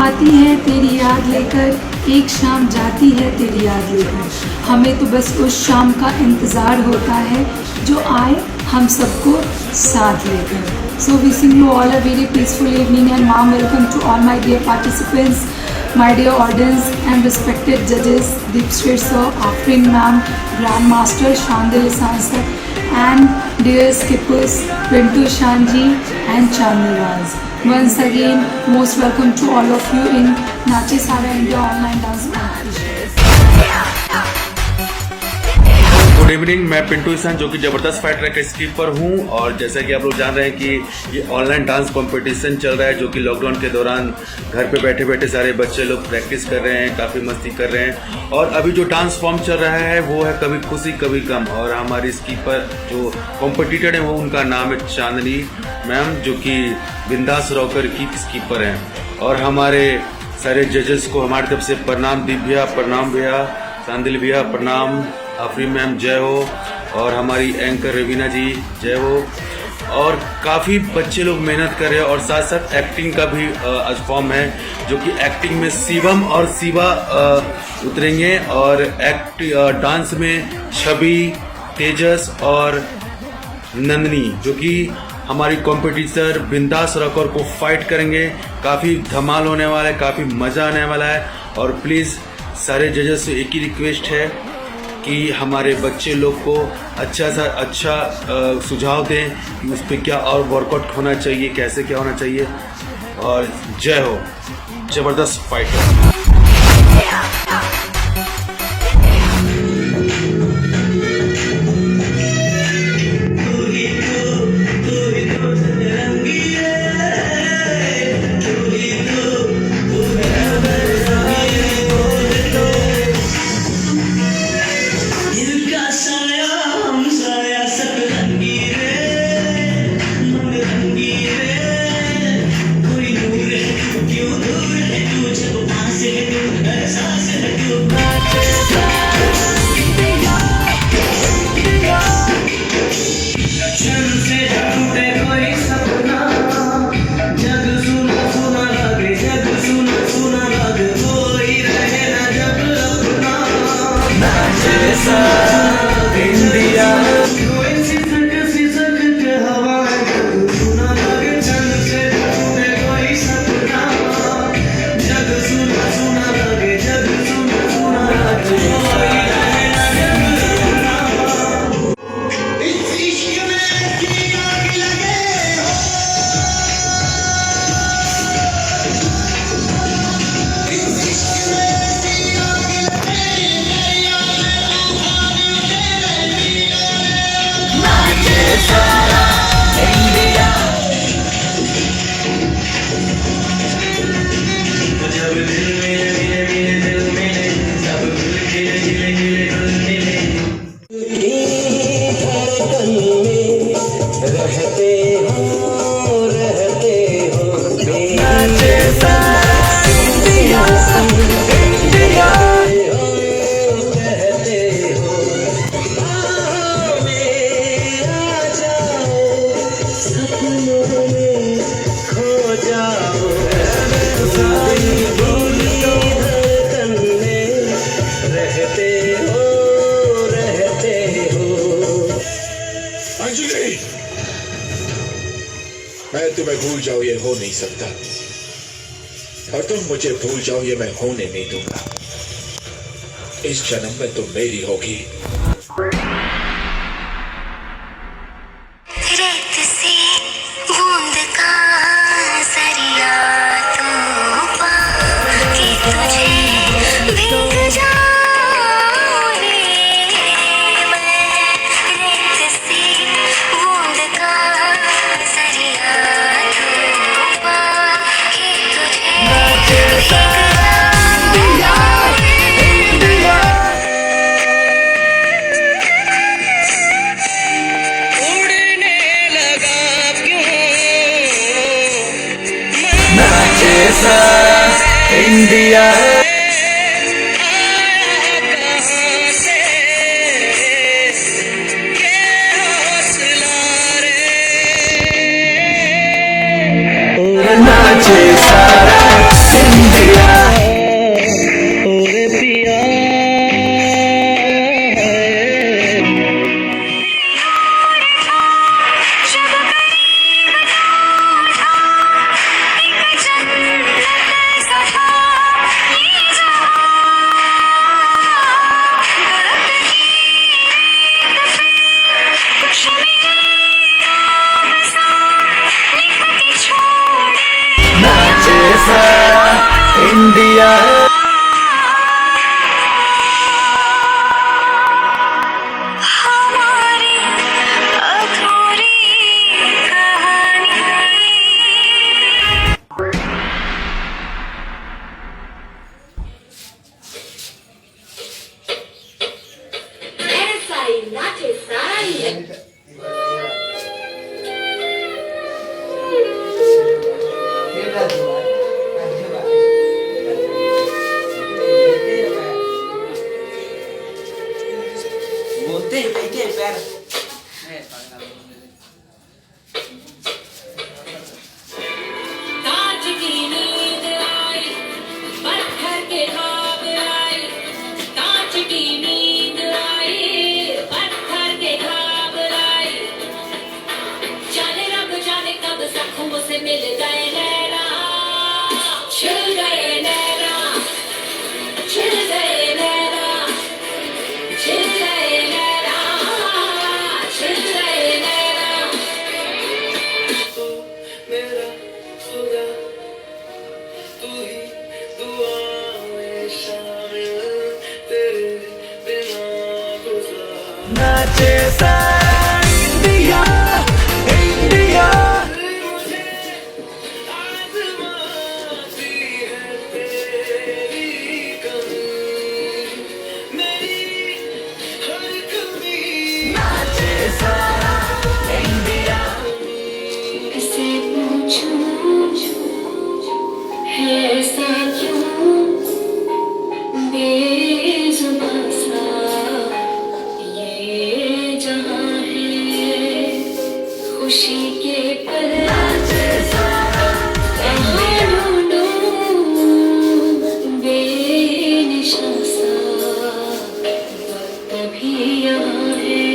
आती है तेरी याद लेकर, एक शाम जाती है तेरी याद लेकर, हमें तो बस उस शाम का इंतज़ार होता है जो आए हम सबको साथ लेकर। So wishing you all a very peaceful evening and warm welcome to all my dear participants, my dear audience and respected judges, Deepshree sir, Afrin ma'am, Grandmaster Shandil Isan sir and dear skippers Pintu Shanji and Chandiraz. Once again, most welcome to all of you in Nache Sara India online dance competition. Good evening, मैं पिंटू इसान जो कि ज़बरदस्त fight track skipper हूँ। और जैसा कि आप लोग जान रहे हैं कि ये ऑनलाइन डांस कंपटीशन चल रहा है जो कि लॉकडाउन के दौरान घर पे बैठे बैठे सारे बच्चे लोग प्रैक्टिस कर रहे हैं, काफ़ी मस्ती कर रहे हैं। और अभी जो डांस फॉर्म चल रहा है वो है कभी खुशी कभी गम। और हमारी स्कीपर जो कॉम्पिटिटर है वो उनका नाम है चांदनी मैम जो कि बिंदास रॉकर की स्कीपर हैं। और हमारे सारे जजेस को हमारी तरफ से प्रणाम, दीप भैया प्रणाम, भैया चांदिल भैया प्रणाम, आफरीन मैम जय हो, और हमारी एंकर रवीना जी जय हो। और काफ़ी बच्चे लोग मेहनत कर रहे हैं और साथ साथ एक्टिंग का भी आज फॉर्म है जो कि एक्टिंग में शिवम और शिवा उतरेंगे और डांस में छवि, तेजस और नंदनी जो कि हमारी कॉम्पिटिटर बिंदास रॉकर को फाइट करेंगे। काफ़ी धमाल होने वाला है, काफ़ी मज़ा आने वाला है। और प्लीज़ सारे जजेस से एक ही रिक्वेस्ट है कि हमारे बच्चे लोग को अच्छा सा अच्छा सुझाव दें कि उस पर क्या और वर्कआउट होना चाहिए, कैसे क्या होना चाहिए। और जय हो, ज़बरदस्त फाइट। मैं तुम्हें भूल जाऊं ये हो नहीं सकता, और तुम मुझे भूल जाओ ये मैं होने नहीं दूंगा। इस जन्म में तुम मेरी होगी। नाचे सारा इंडिया। बोलते हैं कहीं के पैर कांच की नींद आई, पत्थर के ख्वाब आई, कांच की नींद आई, पत्थर के ख्वाब आई, जाने रब जाने कब जख्मों से मिल गए नैना, छिल गए नैना, छिल गए नैना, छिल गए नैना, छिल गए नैना। मेरा खुदा तू ही दुआ में शामिल तेरे बिना गुजार नाचे सारा इंडिया इंडिया मुझे आजमाती है तेरी कमी मेरी हर कमी नाचे सारा इंडिया किसे पूछूं है ऐसा क्यों बेजुबां सा ये जहां है खुशी के पल कहाँ ढूंढूं बेनिशां सा वक्त भी यहाँ है।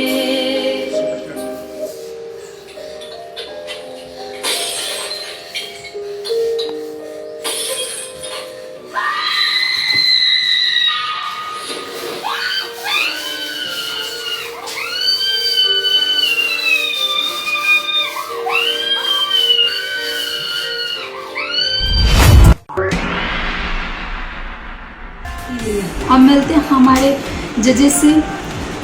अब मिलते हैं हमारे जजेस से,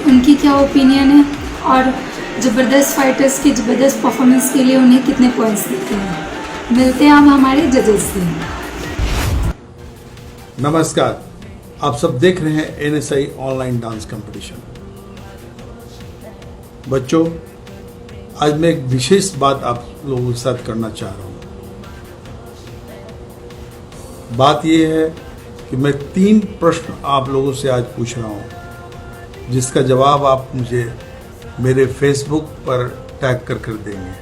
उनकी क्या ओपिनियन है और ज़बरदस्त फाइटर्स की ज़बरदस्त परफॉर्मेंस के लिए उन्हें कितने पॉइंट्स देते हैं। मिलते हैं अब हमारे जजेस से। नमस्कार, आप सब देख रहे हैं NSI ऑनलाइन डांस कंपटीशन। बच्चों, आज मैं एक विशेष बात आप लोगों के साथ करना चाह रहा हूँ। बात यह है कि मैं 3 प्रश्न आप लोगों से आज पूछ रहा हूँ, जिसका जवाब आप मुझे मेरे फेसबुक पर टैग कर देंगे,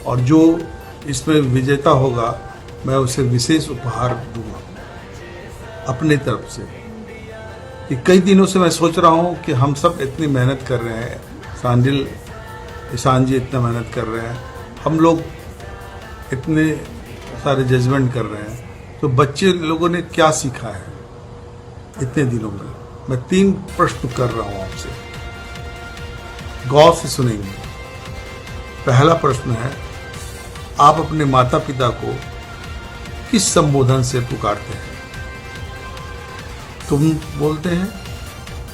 और जो इसमें विजेता होगा मैं उसे विशेष उपहार दूंगा अपने तरफ से। कि कई दिनों से मैं सोच रहा हूँ कि हम सब इतनी मेहनत कर रहे हैं, सांडिल ईशान जी इतना मेहनत कर रहे हैं, हम लोग इतने सारे जजमेंट कर रहे हैं, तो बच्चे लोगों ने क्या सीखा है इतने दिनों में। मैं 3 प्रश्न कर रहा हूं आपसे, गौर से सुनेंगे। पहला प्रश्न है, आप अपने माता पिता को किस संबोधन से पुकारते हैं? तुम बोलते हैं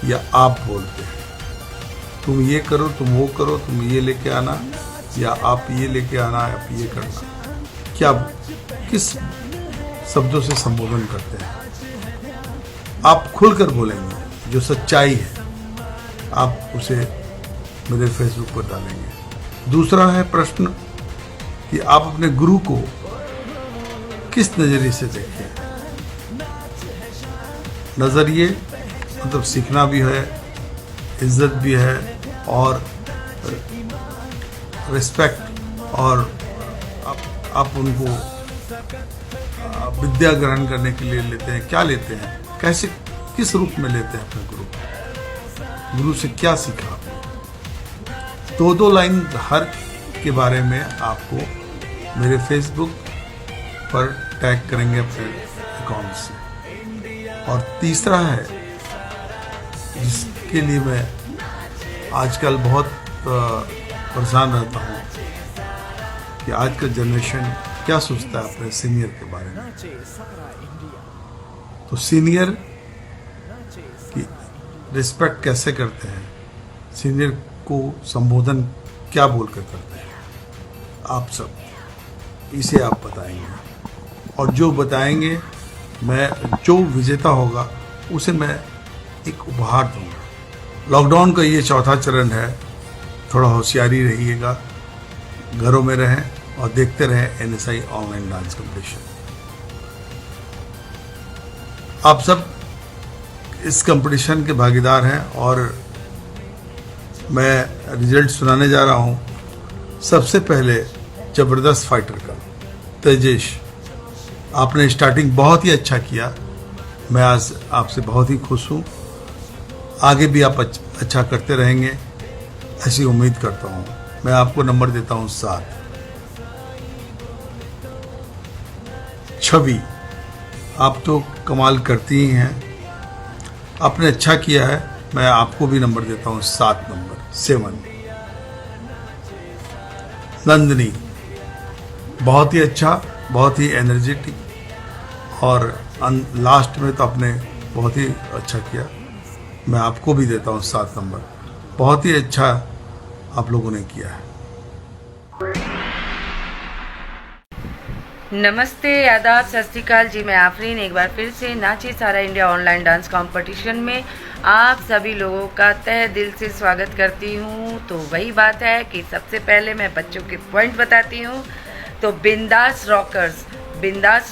या आप बोलते हैं? तुम ये करो, तुम वो करो, तुम ये लेके आना, या आप ये लेके आना, आप ये करना। क्या किस शब्दों से संबोधन करते हैं? आप खुलकर बोलेंगे, जो सच्चाई है आप उसे मेरे फेसबुक पर डालेंगे। दूसरा है प्रश्न कि आप अपने गुरु को किस नजरिए से देखते हैं? नजरिए मतलब सीखना भी है, इज्जत भी है, और रिस्पेक्ट, और आप उनको विद्या ग्रहण करने के लिए लेते हैं। क्या लेते हैं, कैसे, किस रूप में लेते हैं अपने गुरु से क्या सीखा आपने? 2 लाइन हर के बारे में आपको मेरे फेसबुक पर टैग करेंगे अपने अकाउंट से। और तीसरा है, जिसके लिए मैं आजकल बहुत परेशान रहता हूँ कि आज का जनरेशन क्या सोचता है अपने सीनियर के बारे में। तो सीनियर की रिस्पेक्ट कैसे करते हैं, सीनियर को संबोधन क्या बोलकर करते हैं, आप सब इसे आप बताएंगे। और जो बताएंगे, मैं जो विजेता होगा उसे मैं एक उपहार दूंगा। लॉकडाउन का ये चौथा चरण है, थोड़ा होशियारी रहिएगा, घरों में रहें और देखते रहें NSI ऑनलाइन डांस कंपटीशन। आप सब इस कंपटीशन के भागीदार हैं और मैं रिजल्ट सुनाने जा रहा हूं। सबसे पहले जबरदस्त फाइटर का तेजेश, आपने स्टार्टिंग बहुत ही अच्छा किया। मैं आज आपसे बहुत ही खुश हूं। आगे भी आप अच्छा करते रहेंगे ऐसी उम्मीद करता हूं। मैं आपको नंबर देता हूं 7। छवि, आप तो कमाल करती ही हैं, आपने अच्छा किया है। मैं आपको भी नंबर देता हूं 7 नंबर 7। नंदिनी, बहुत ही अच्छा, बहुत ही एनर्जेटिक और लास्ट में तो आपने बहुत ही अच्छा किया। मैं आपको भी देता हूं 7 नंबर। बहुत ही अच्छा आप लोगों ने किया है। नमस्ते, आदाब, सत श्री अकाल जी। मैं आफरीन एक बार फिर से नाचे सारा इंडिया ऑनलाइन डांस कंपटीशन में आप सभी लोगों का तहे दिल से स्वागत करती हूँ। तो वही बात है कि सबसे पहले मैं बच्चों के पॉइंट बताती हूँ। तो बिंदास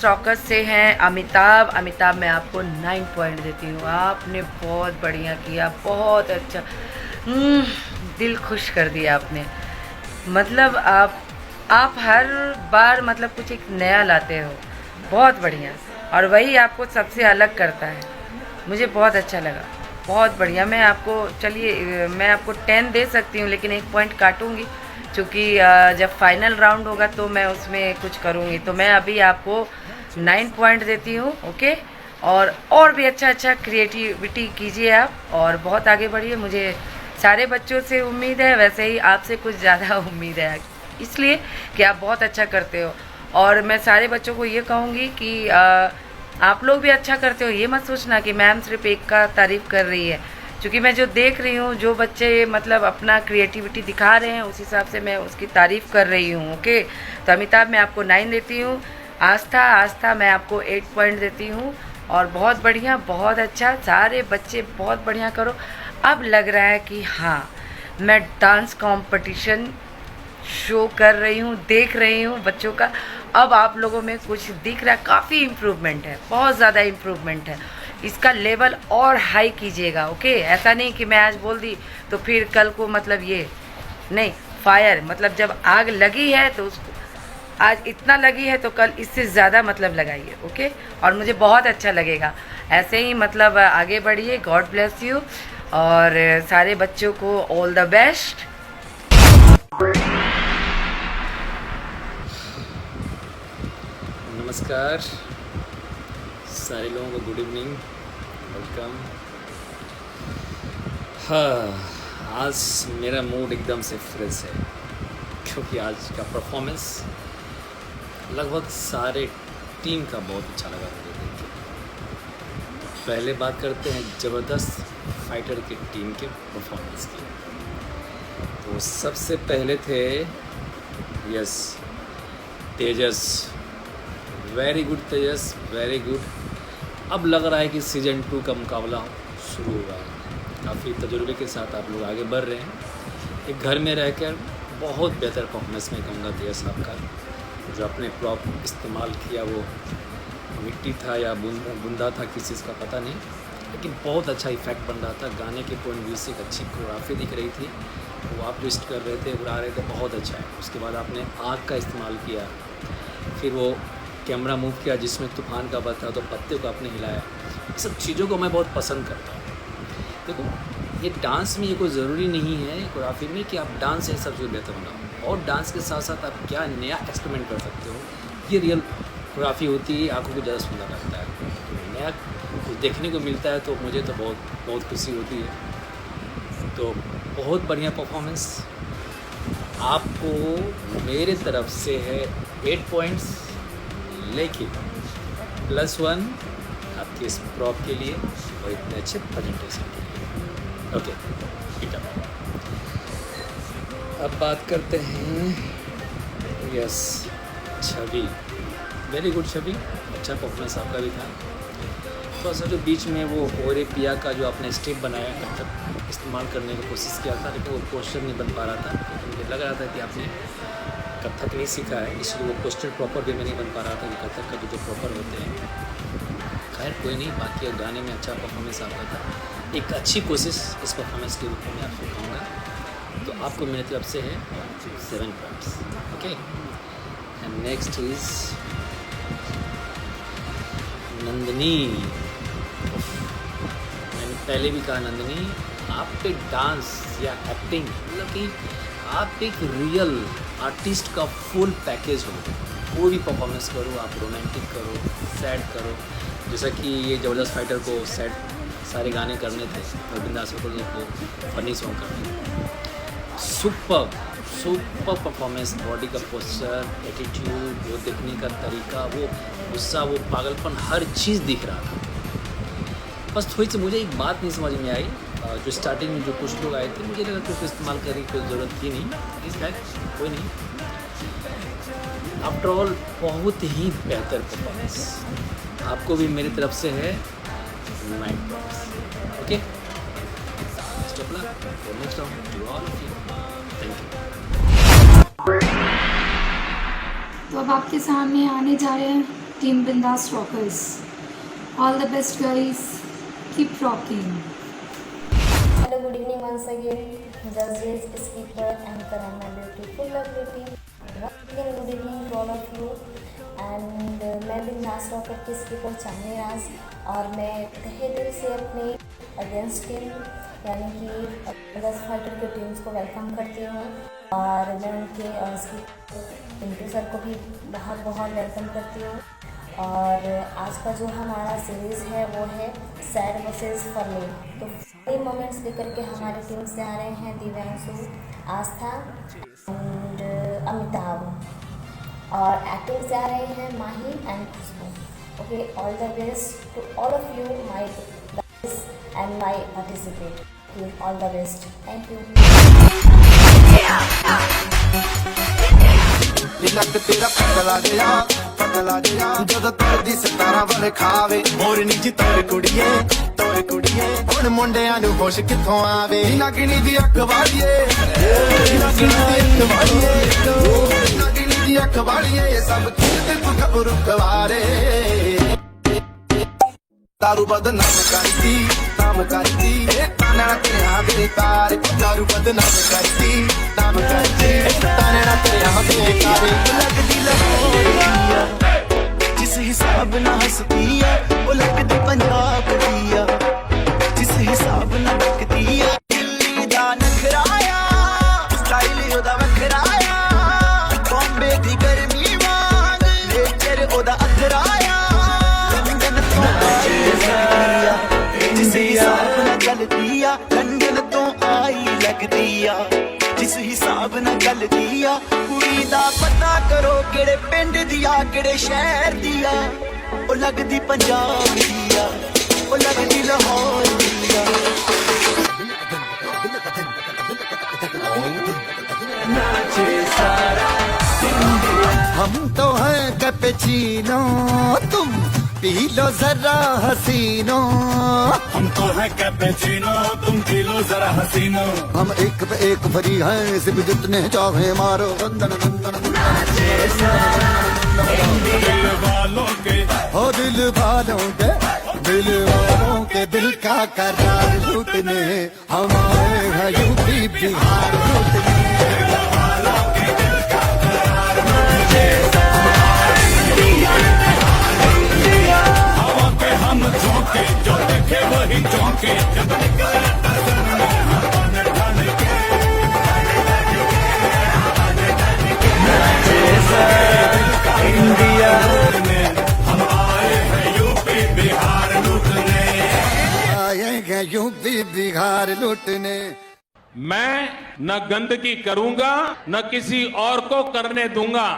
रॉकर्स से हैं अमिताभ। मैं आपको 9 पॉइंट देती हूँ। आपने बहुत बढ़िया किया, बहुत अच्छा, दिल खुश कर दिया आपने। मतलब आप हर बार मतलब कुछ एक नया लाते हो, बहुत बढ़िया। और वही आपको सबसे अलग करता है। मुझे बहुत अच्छा लगा, बहुत बढ़िया। मैं आपको 10 दे सकती हूँ, लेकिन 1 पॉइंट काटूंगी क्योंकि जब फाइनल राउंड होगा तो मैं उसमें कुछ करूँगी। तो मैं अभी आपको 9 पॉइंट देती हूँ, ओके। और भी अच्छा क्रिएटिविटी कीजिए आप और बहुत आगे बढ़िए। मुझे सारे बच्चों से उम्मीद है, वैसे ही आपसे कुछ ज़्यादा उम्मीद है, इसलिए कि आप बहुत अच्छा करते हो। और मैं सारे बच्चों को ये कहूँगी कि आप लोग भी अच्छा करते हो। ये मत सोचना कि मैम सिर्फ एक का तारीफ़ कर रही है, क्योंकि मैं जो देख रही हूँ, जो बच्चे मतलब अपना क्रिएटिविटी दिखा रहे हैं, उस हिसाब से मैं उसकी तारीफ़ कर रही हूँ, ओके। तो अमिताभ मैं आपको 9 देती हूँ। आस्था मैं आपको 8 पॉइंट देती हूँ। और बहुत बढ़िया, बहुत अच्छा, सारे बच्चे बहुत बढ़िया करो। अब लग रहा है कि हाँ, मैं डांस कंपटीशन शो कर रही हूँ, देख रही हूँ बच्चों का। अब आप लोगों में कुछ दिख रहा है, काफ़ी इम्प्रूवमेंट है, बहुत ज़्यादा इम्प्रूवमेंट है। इसका लेवल और हाई कीजिएगा, ओके। ऐसा नहीं कि मैं आज बोल दी तो फिर कल को मतलब ये नहीं, फायर मतलब जब आग लगी है तो उसको आज इतना लगी है तो कल इससे ज़्यादा मतलब लगाइए, ओके। और मुझे बहुत अच्छा लगेगा। ऐसे ही मतलब आगे बढ़िए। गॉड ब्लेस यू और सारे बच्चों को ऑल द बेस्ट। नमस्कार सारे लोगों को, गुड इवनिंग, वेलकम। हाँ, आज मेरा मूड एकदम से फ्रेश है क्योंकि आज का परफॉर्मेंस लगभग सारे टीम का बहुत अच्छा लगा मुझे देख के। पहले बात करते हैं ज़बरदस्त फाइटर की टीम के परफॉर्मेंस की। तो सबसे पहले थे यस तेजस, वेरी गुड तेजस, वेरी गुड। अब लग रहा है कि सीज़न 2 का मुकाबला शुरू हुआ है। काफ़ी तजुर्बे के साथ आप लोग आगे बढ़ रहे हैं। एक घर में रहकर बहुत बेहतर परफॉर्मेंस में कहूँगा तेजस साहब का। जो आपने प्रॉप इस्तेमाल किया वो मिट्टी था या बूंदा था, किस चीज़ का पता नहीं, लेकिन बहुत अच्छा इफेक्ट बन रहा था। गाने के पॉइंट व्यू से एक अच्छी कोरियोग्राफी दिख रही थी, वो आप ट्विस्ट कर रहे थे, उड़ा रहे थे, बहुत अच्छा है। उसके बाद आपने आग का इस्तेमाल किया, फिर वो कैमरा मूव किया जिसमें तूफान का बता, तो पत्ते को आपने हिलाया। ये सब चीज़ों को मैं बहुत पसंद करता हूँ। देखो, ये डांस में ये कोई ज़रूरी नहीं है कोरियोग्राफी में कि आप डांस से सब चीज़ बेहतर बनाओ, और डांस के साथ साथ आप क्या नया एक्सपेरिमेंट कर सकते हो। ये रियल कोरियोग्राफी होती है, आँखों को ज़्यादा सुंदर लगता है, नया कुछ देखने को मिलता है, तो मुझे तो बहुत खुशी होती है। तो बहुत बढ़िया परफॉर्मेंस आपको मेरे तरफ से है 8 पॉइंट्स, लेकिन +1 आपके इस प्रॉप के लिए और इतने अच्छे प्रेजेंटेशन के लिए, ओके। अब बात करते हैं यस छवि, वेरी गुड छवि, अच्छा परफॉर्मेंस आपका भी था। थोड़ा सा जो बीच में वो ओरे पिया का जो आपने स्टेप बनाया कथक इस्तेमाल करने की कोशिश किया था, लेकिन वो पोस्चर नहीं बन पा रहा था। लेकिन मुझे लग रहा था कि आपने कथक नहीं सीखा है, इसलिए वो पोस्चर प्रॉपर वे में नहीं बन पा रहा था कि कथक का जो प्रॉपर होते हैं। खैर कोई नहीं, बाकी गाने में अच्छा परफॉर्मेंस आपका था। एक अच्छी कोशिश इस परफॉर्मेंस के रूप में मैं आपको कहूँगा। तो आपको मेरी तरफ से है 7 points. Okay, and next is Nandini. मैंने पहले भी कहा नंदिनी, आप पे डांस या एक्टिंग मतलब कि आप एक रियल आर्टिस्ट का फुल पैकेज हो। कोई भी परफॉर्मेंस करो, आप रोमांटिक करो, सैड करो, जैसा कि ये ज़बरदस्त फाइटर को सैड सारे गाने करने थे और बिंदास को फनी सॉन्ग करने थे। सुपर परफॉर्मेंस, बॉडी का पोस्चर, एटीट्यूड, वो देखने का तरीका, वो गुस्सा, वो पागलपन, हर चीज़ दिख रहा था। बस थोड़ी सी मुझे एक बात नहीं समझ में आई, जो स्टार्टिंग में जो कुछ लोग आए थे, मुझे लगा कि उसको इस्तेमाल करने की कोई ज़रूरत थी नहीं। इस लाइक कोई नहीं, आफ्टर ऑल बहुत ही बेहतर परफॉर्मेंस। आपको भी मेरी तरफ से है 9 points. Okay, best of luck for next round to all of you. Thank you. तो अब आपके सामने आने जा रहे हैं team Bindaas rockers. All the best guys, keep rocking. Hello, good evening once again, judges, skipper, anchor, and my beautiful lovely team. Once again, good evening to all of you. And मैं बिंदास रॉकर की skipper चांदनी राज, और मैं तहे दिल से अपने against team यानी कि 10 फाइटर के टीम्स को वेलकम करती हूँ, और मैं उनके स्कीपर पिंटू सर को भी बहुत बहुत वेलकम करती हूँ। और आज का जो हमारा सीरीज़ है वो है सैड वर्सेस फनी। तो फनी मोमेंट्स लेकर के हमारी टीम से आ रहे हैं दिव्यांशु, आस्था एंड अमिताभ, और एक्टिंग से आ रहे हैं Mahi and Khushboo. Okay, all the best to all of you my guys and my participate. All the best, thank you. ਲੱਕ ਤੇਰਾ ਪਤਲਾ ਜਿਹਾ ਜਦੋਂ ਤੁਰਦੀ ਸਤਾਰਾਂ ਵਾਲੇ ਖਾਵੇ ਮੋਰਨੀ ਜੀ ਤੋਰ ਕੁੜੀਏ ਹੁਣ ਮੁੰਡਿਆਂ ਨੂੰ ਹੋਸ਼ ਕਿੱਥੋਂ ਆਵੇ ਨਗਣੀ ਦੀ ਅੱਖ ਵਾਲੀਏ ਸਭ ਕਿਤੇ ਤੂੰ ਖਬਰੂ ਕਵਾਰੇ दारू बदनाम करती ताना तेरे हाथ दे तारे दारू बदनाम करती नाम करती ताना तेरे हाथ दे तारे लगदी लहोरिया जिस हिसाब ना हंसती है वो लगदी पंजाब दिया जिस हिसाब ना लगदी है दिल्ली दा नखराया स्टाइल ओदा वखराया बॉम्बे दी गर्मी वांग नेचर ओदा अथराया लंडन तो आई लगदी आ जिस हिसाब नाल चलदी आ कुड़ी दा पता करो केड़े पिंड दी आ केड़े शहर दी आ ओ लगदी पंजाब दी आ ओ लगदी लाहौर दी आ नाचे सारा हम तो हैं कैपेचिनो तुम पी लो जरा हसीनो हम तो है कैपेचिनो तुम पी लो जरा हसीनो हम एक पे एक भरी हैं सिर्फ जितने चाहे मारो दिल वालों के दिल का करार लूटने हम आए हैं यूपी बिहार लूटने जो देखे वही चौंके इंडिया हम आए हैं यूपी बिहार लूटने आए हैं यूपी बिहार लूटने। मैं न गंदगी करूंगा न किसी और को करने दूंगा।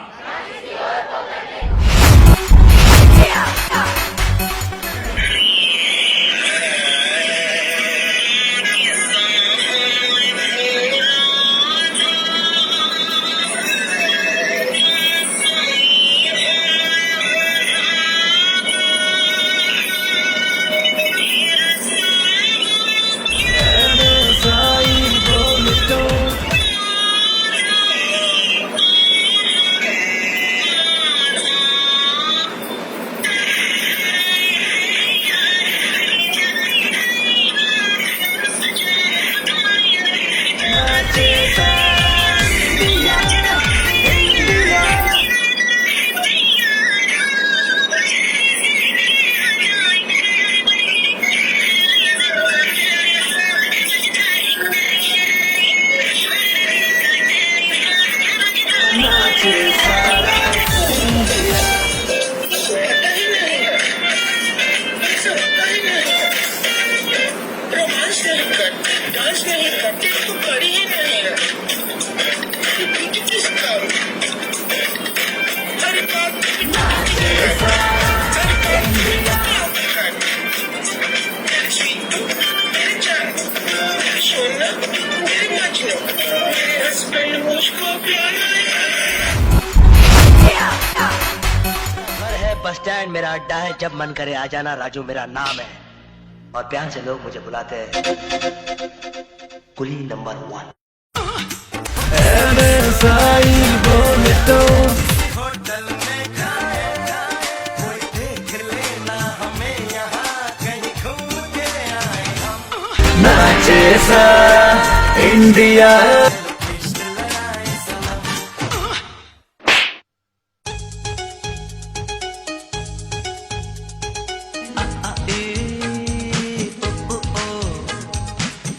डांस नहीं करते तो बड़ी ही नहीं है। सोना मेरे मजनू मेरे हस्बैंड मुझको प्यार घर है बस स्टैंड मेरा अड्डा है, जब मन करे आ जाना, राजू मेरा नाम है और प्यार से लोग मुझे बुलाते हैं कुली नंबर 1। होटल में खाए कोई देख लेना हमें यहाँ कहीं घूम के आए हम। नाचे सा इंडिया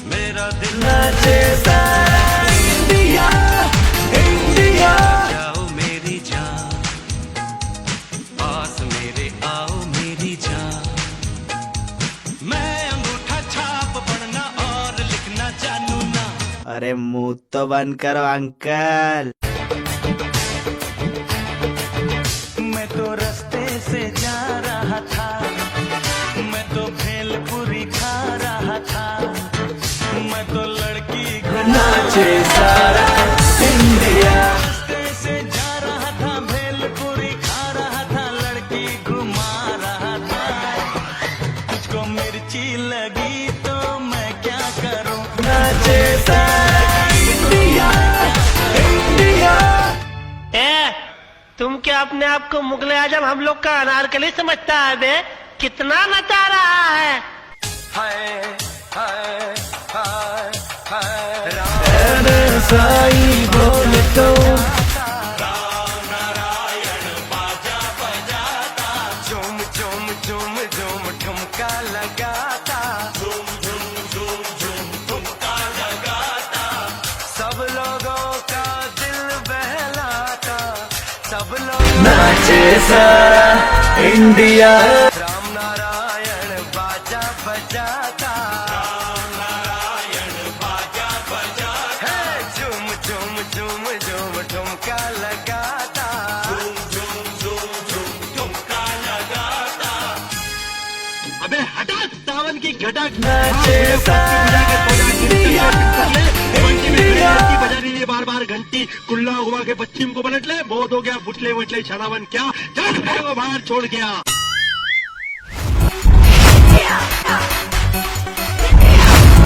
मेरा दिल नाचे सा इंडिया इंडिया जाओ मेरी जान पास मेरे आओ मेरी जान मैं अंगूठा छाप पढ़ना और लिखना जानू ना। अरे मुंह तो बंद करो अंकल। मैं तो रास्ते से जा रहा था, मैं तो भेलपुरी खा रहा था, मैं तो लड़की नाचे सारा इंडिया। रास्ते से जा रहा था, भेलपुरी खा रहा था, लड़की घुमा रहा था, तुझको मिर्ची लगी तो मैं क्या करूं। नाचे सारा इंडिया इंडिया। तुम क्या अपने आप को मुगले आजम हम लोग का अनारकली समझता है बे? कितना नचा रहा है। हाय हाय हाय हाय राम साईं बोले तो राम नारायण बाजा बजाता, झूम झूम झूम झूम ठुमका लगाता, झूम झूम झूम झूम ठुमका लगाता, सब लोगों का दिल बहलाता, सब लोग नाचे सारा इंडिया। राम नारायण बाजा बजाता, राम नारायण बाजा बजाता, झूम झूम झूम झूम ठुमका लगाता, झूम झूम झूम झूम ठुमका लगाता। अबे हटा सावन की घटा नाचे बजा लीजिए बार बार घंटी, कुल्ला हुआ के पश्चिम को पलट ले, बहुत हो गया बुटले वटले छलावन क्या को बाहर छोड़ गया।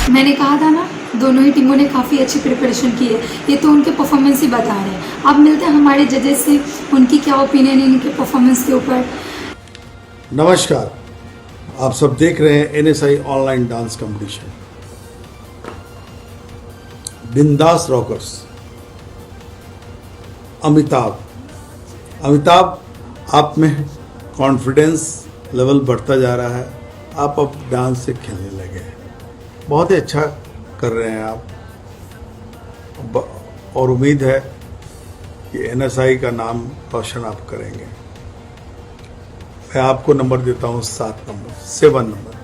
मैंने कहा था ना, दोनों ही टीमों ने काफ़ी अच्छी प्रिपरेशन की है। ये तो उनके परफॉर्मेंस ही बता रहे हैं। अब मिलते हैं हमारे जजेस से, उनकी क्या ओपिनियन है इनके परफॉर्मेंस के ऊपर। नमस्कार, आप सब देख रहे हैं NSI ऑनलाइन डांस कंपटीशन। बिंदास रॉकर्स अमिताभ आप में कॉन्फिडेंस लेवल बढ़ता जा रहा है। आप अब डांस से खेलने लगे हैं, बहुत ही अच्छा कर रहे हैं आप, और उम्मीद है कि NSI का नाम रोशन आप करेंगे। मैं आपको नंबर देता हूँ 7 नंबर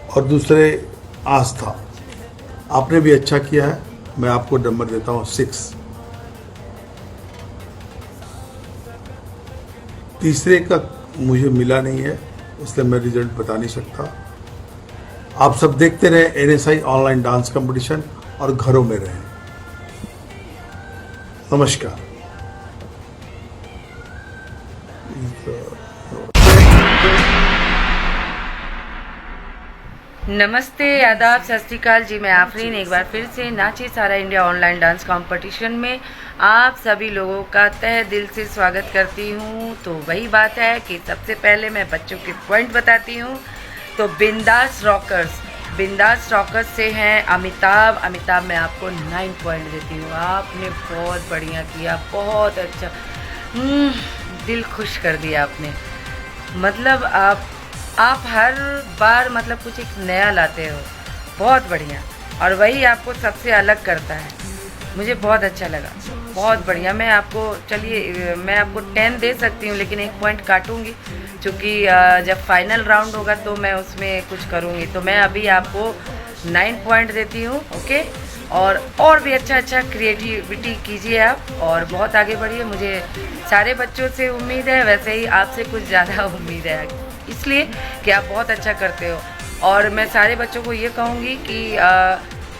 और दूसरे आस्था, आपने भी अच्छा किया है, मैं आपको नंबर देता हूँ 6। तीसरे का मुझे मिला नहीं है, इसलिए मैं रिजल्ट बता नहीं सकता। आप सब देखते रहे NSI ऑनलाइन डांस कंपटीशन और घरों में रहें। नमस्कार। नमस्ते, आदाब, सत श्री अकाल जी। मैं आफरीन एक बार फिर से नाचे सारा इंडिया ऑनलाइन डांस कंपटीशन में आप सभी लोगों का तहे दिल से स्वागत करती हूँ। तो वही बात है कि सबसे पहले मैं बच्चों के पॉइंट बताती हूँ। तो बिंदास रॉकर्स से हैं अमिताभ मैं आपको 9 पॉइंट देती हूँ। आपने बहुत बढ़िया किया, बहुत अच्छा, दिल खुश कर दिया आपने। मतलब आप हर बार मतलब कुछ एक नया लाते हो, बहुत बढ़िया, और वही आपको सबसे अलग करता है। मुझे बहुत अच्छा लगा, बहुत बढ़िया। मैं आपको चलिए मैं आपको 10 दे सकती हूँ, लेकिन 1 पॉइंट काटूंगी क्योंकि जब फाइनल राउंड होगा तो मैं उसमें कुछ करूँगी। तो मैं अभी आपको 9 पॉइंट देती हूँ। ओके, और भी अच्छा क्रिएटिविटी कीजिए आप और बहुत आगे बढ़िए। मुझे सारे बच्चों से उम्मीद है, वैसे ही आपसे कुछ ज़्यादा उम्मीद है, इसलिए कि आप बहुत अच्छा करते हो। और मैं सारे बच्चों को ये कहूँगी कि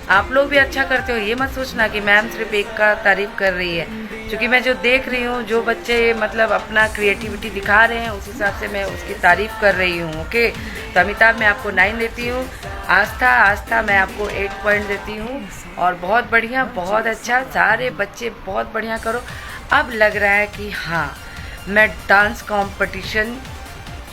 आप लोग भी अच्छा करते हो। ये मत सोचना कि मैम सिर्फ एक का तारीफ़ कर रही है, क्योंकि मैं जो देख रही हूँ, जो बच्चे मतलब अपना क्रिएटिविटी दिखा रहे हैं, उस हिसाब से मैं उसकी तारीफ़ कर रही हूँ। ओके, तो अमिताभ मैं आपको 9 देती हूँ। आस्था मैं आपको 8 पॉइंट देती हूँ। और बहुत बढ़िया, बहुत अच्छा, सारे बच्चे बहुत बढ़िया करो। अब लग रहा है कि हाँ, मैं डांस कंपटीशन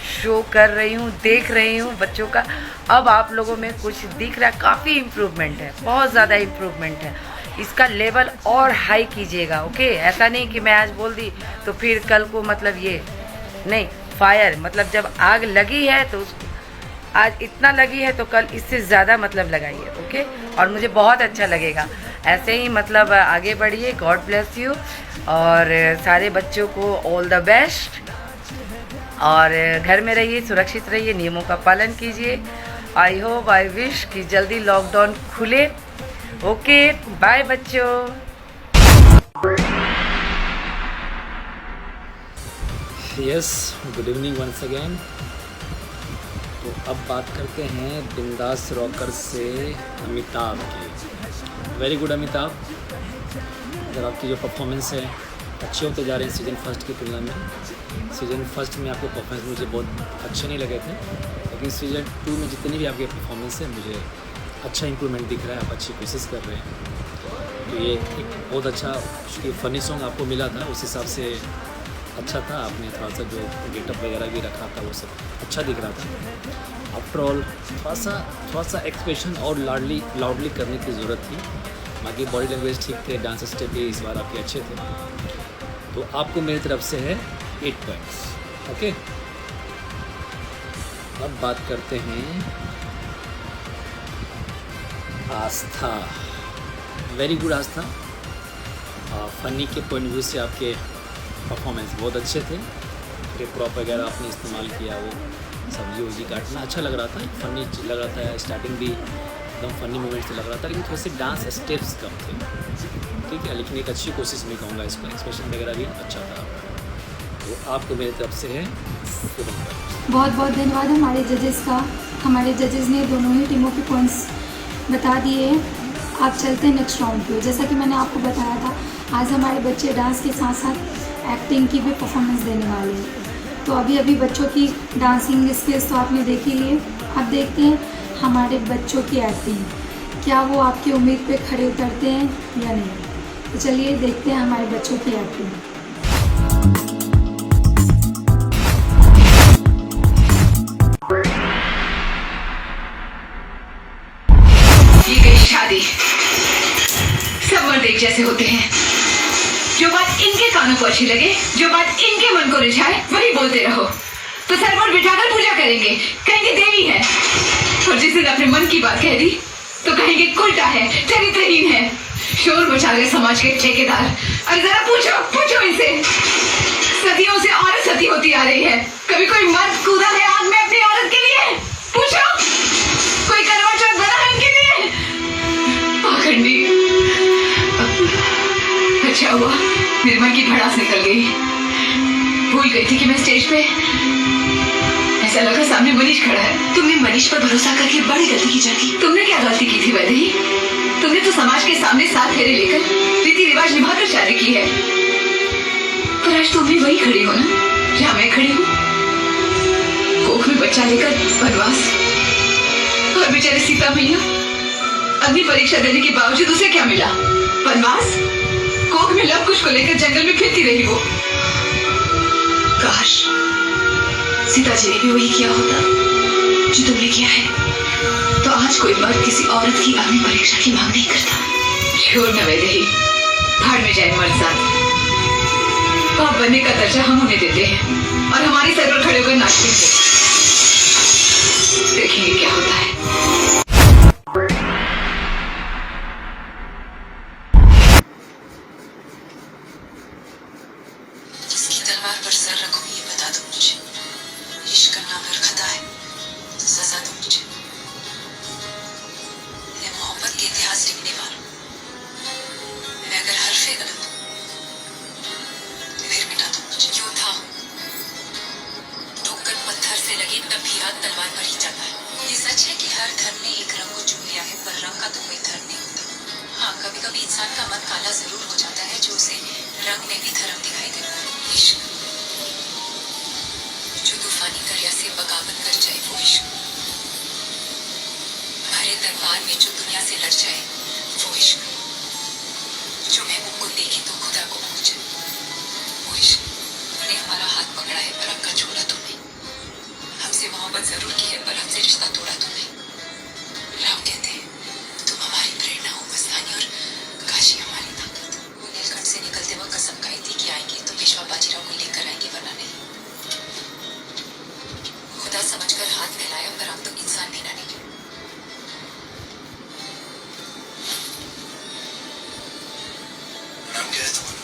शो कर रही हूँ, देख रही हूँ बच्चों का। अब आप लोगों में कुछ दिख रहा है, काफ़ी इम्प्रूवमेंट है, बहुत ज़्यादा इम्प्रूवमेंट है। इसका लेवल और हाई कीजिएगा। ओके, ऐसा नहीं कि मैं आज बोल दी तो फिर कल को मतलब ये नहीं, फायर मतलब जब आग लगी है तो आज इतना लगी है तो कल इससे ज़्यादा मतलब लगाइए। ओके, और मुझे बहुत अच्छा लगेगा। ऐसे ही मतलब आगे बढ़िए। God bless you. और सारे बच्चों को ऑल द बेस्ट। और घर में रहिए, सुरक्षित रहिए, नियमों का पालन कीजिए। आई होप, आई विश कि जल्दी लॉकडाउन खुले। ओके, बाय बच्चों। Yes, good evening once again. तो अब बात करते हैं बिंदास रॉकर से अमिताभ की। वेरी गुड अमिताभ, अगर आपकी जो परफॉर्मेंस है अच्छे होते जा रहे हैं सीज़न फर्स्ट की तुलना में। सीज़न फर्स्ट में आपके परफॉर्मेंस मुझे बहुत अच्छे नहीं लगे थे, लेकिन सीज़न 2 में जितनी भी आपके परफॉर्मेंस है मुझे अच्छा इंप्रूवमेंट दिख रहा है। आप अच्छी कोशिश कर रहे हैं। तो ये एक बहुत अच्छा चूँकि फ़नी सॉन्ग आपको मिला था, उस हिसाब से अच्छा था। आपने थोड़ा सा जो गेटअप वगैरह भी रखा था वो सब अच्छा दिख रहा था। आफ्टर ऑल थोड़ा सा एक्सप्रेशन और लाउडली करने की ज़रूरत थी। बाकी बॉडी लैंग्वेज ठीक थे, डांस स्टेप भी इस बार आपके अच्छे थे। तो आपको मेरी तरफ से है 8 पॉइंट्स। ओके, अब बात करते हैं आस्था। वेरी गुड आस्था। फ़नी के पॉइंट व्यू से आपके परफॉर्मेंस बहुत अच्छे थे। प्रॉप वगैरह आपने इस्तेमाल किया, वो सब्जी वब्जी काटना अच्छा लग रहा था, फ़नी लग रहा था। स्टार्टिंग भी एकदम फ़नी मोमेंट से लग रहा था, लेकिन थोड़े से डांस स्टेप्स कम थे। ठीक है, लेकिन एक अच्छी कोशिश मैं कहूँगा इसको। एक्सप्रेशन वगैरह भी अच्छा था। तो आपको मेरी तरफ से है बहुत बहुत धन्यवाद हमारे जजेस का। हमारे जजेस ने दोनों ही टीमों के पॉइंट्स बता दिए हैं। आप चलते हैं नेक्स्ट राउंड पे। जैसा कि मैंने आपको बताया था, आज हमारे बच्चे डांस के साथ साथ एक्टिंग की भी परफॉर्मेंस देने वाले हैं। तो अभी बच्चों की डांसिंग स्किल्स तो आपने देख ही लिए। अब देखते हैं हमारे बच्चों की एक्टिंग, क्या वो आपकी उम्मीद पे खड़े उतरते हैं या नहीं। तो चलिए देखते हैं हमारे बच्चों की एक्टिंग। ये गई शादी, सब मर्द एक जैसे होते हैं। जो बात इनके कानों को अच्छी लगे, जो बात इनके मन को रिझाए, वही बोलते रहो। तो सर पर बिठाकर पूजा करेंगे, कहेंगे देवी है। और जिस दिन अपने मन की बात कह दी तो कहेंगे उल्टा है, चरित्रहीन है, शोर मचा रहे समाज के ठेकेदार। अरे जरा पूछो इनसे, सदियों से औरत सती होती आ रही है। कभी कोई मर्द कूदा है आग में अपनी औरत के लिए? पूछो, कोई करवा चौथ बना है उनके लिए? पाखंडी। अच्छा हुआ मेरे मन की भड़ास निकल गई। भूल गई थी कि मैं स्टेज पे, ऐसा लगा सामने मनीष खड़ा है। तुमने मनीष पर भरोसा करके बड़ी गलती की जाती। तुमने क्या गलती की थी वैदेही? तुमने तो समाज के सामने 7 फेरे लेकर रीति रिवाज निभाकर शादी की है। पर आज तुम भी वही खड़ी हो ना जहाँ मैं खड़ी हूँ, कोख में बच्चा लेकर वनवास। और बेचारी सीता मैया अग्नि परीक्षा देने के बावजूद उसे क्या मिला? वनवास। कोख में लव कुश को लेकर जंगल में फिरती रही वो। काश सीता जी ने भी वही किया होता जो तुमने किया है, तो आज कोई मर्द किसी औरत की अग्नि परीक्षा की मांग नहीं करता। छोड़ न वैदेही, भाड़ में जाए मर्द साथ। बाप बनने का दर्जा हम उन्हें देते हैं और हमारे सर पर खड़े होकर नाचते हैं। देखेंगे क्या होता है। निकलना अगर खता है तो सजा दो मुझे। मैं मोहब्बत के इतिहास लिखने वाला हूं। मैं अगर हरफे गलत हूं तो फिर मिटा दो मुझे। योद्धा हूं, ठोकर पत्थर से लगी तब भी हाथ तलवार पर ही चलता है। ये सच है कि हर धर्म ने एक रंग को चुन लिया है, पर रंग का तो कोई धर्म नहीं होता। हाँ, कभी कभी इंसान का मन काला जरूर हो जाता है, जो उसे रंग में भी धर्म दिखाई देता है। इश्क जो तूफानी दरिया से बगावत कर जाए वो इश्क, भरे दरबार में जो दुनिया से लड़ जाए वो इश्क, जो महबूब को देखे तो खुदा को भूल जाए वो इश्क। मैंने हमारा हाथ पकड़ा है पर हमका छोड़ा तो नहीं। हमसे मोहब्बत जरूर की है पर हमसे रिश्ता तोड़ा तो नहीं। राम कहते हैं तुम हमारी प्रेरणा हो मस्तानी और काशी हमारी ताकत। वो नीलकंठ से निकलते वक्त कसम खाई थी कि आएंगे तो पेशवा बाजीराव को लेकर आएंगे, वरना नहीं। खुदा समझकर हाथ फैलाया पर हम तो इंसान भी ना निकले। नाम क्या है तुम्हारा?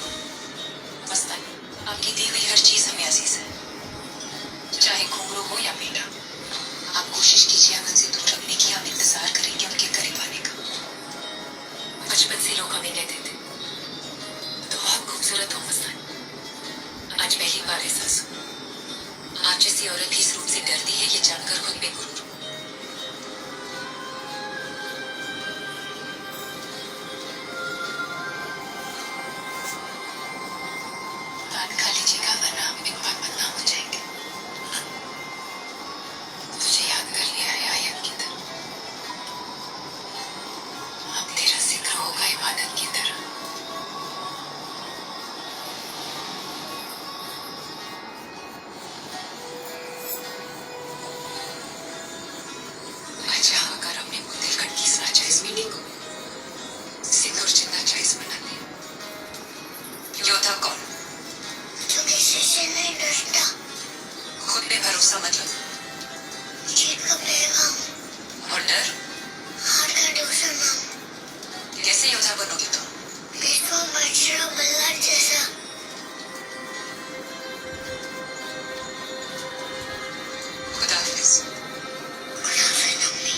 मस्तानी, आपकी दी हुई हर चीज हमें अजीज है, चाहे घुंघरू हो या बेटा। आप कोशिश कीजिए हमें उनसे दूर रखने की, हम इंतजार करेंगे उनके करीब आने का। बचपन से लोग हमें कहते थे तो बहुत खूबसूरत हो मस्तानी। आज पहली बार एहसास हुआ, आप जैसी औरत भी इस रूप से डरती है, ये जानकर खुद बेगुरूर हूं। पान खा लीजिएगा वरना हम एक बात बदनाम हो जाएंगे। तुझे याद कर लिया है आयत की तरह, अब तेरा जिक्र होगा इबादत की तरह। अच्छा अगर हमने बुंदेलखंड की फ्रेंचाइज मीटिंग को सिंदूर जिंदा चाइस बना दिया। योद्धा कौन? जो किसी से नहीं डरता, खुद पे भरोसा मतलब जीत का पैगाम, और डर हार का दूसरा नाम। कैसे योद्धा बनोगी तुम? पेशवा बाजीराव बल्लार जैसा। खुदा हाफिज। खुदाफिज अम्मी।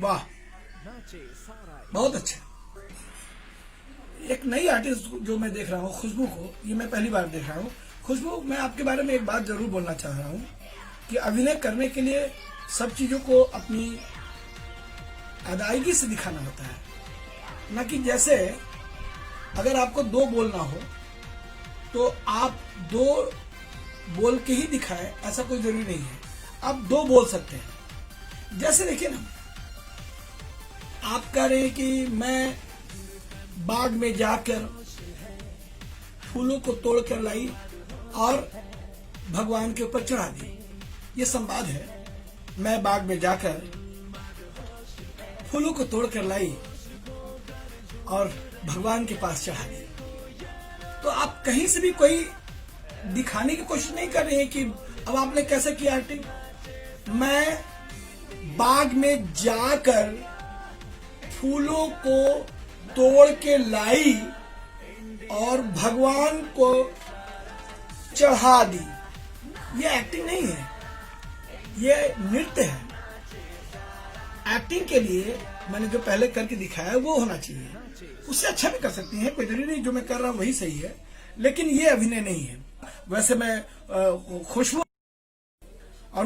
वाह, बहुत अच्छा। एक नई आर्टिस्ट जो मैं देख रहा हूँ, खुशबू को, ये मैं पहली बार देख रहा हूँ। खुशबू, मैं आपके बारे में एक बात जरूर बोलना चाह रहा हूँ कि अभिनय करने के लिए सब चीजों को अपनी अदायगी से दिखाना होता है, न कि जैसे अगर आपको दो बोलना हो तो आप दो बोल के ही दिखाएं, ऐसा कोई जरूरी नहीं है। आप दो बोल सकते हैं। जैसे देखिए ना, आप कह रहे हैं कि मैं बाग में जाकर फूलों को तोड़कर लाई और भगवान के ऊपर चढ़ा दी। ये संवाद है। मैं बाग में जाकर फूलों को तोड़कर लाई और भगवान के पास चढ़ा दी। तो आप कहीं से भी कोई दिखाने की कोशिश नहीं कर रहे हैं कि अब आपने कैसे किया एक्टिंग। मैं बाग में जाकर फूलों को तोड़ के लाई और भगवान को चढ़ा दी। ये एक्टिंग नहीं है, ये नृत्य है। एक्टिंग के लिए मैंने जो पहले करके दिखाया वो होना चाहिए। उससे अच्छा भी कर सकती हैं, कोई जरूरी नहीं जो मैं कर रहा हूं वही सही है, लेकिन ये अभिनय नहीं है। वैसे मैं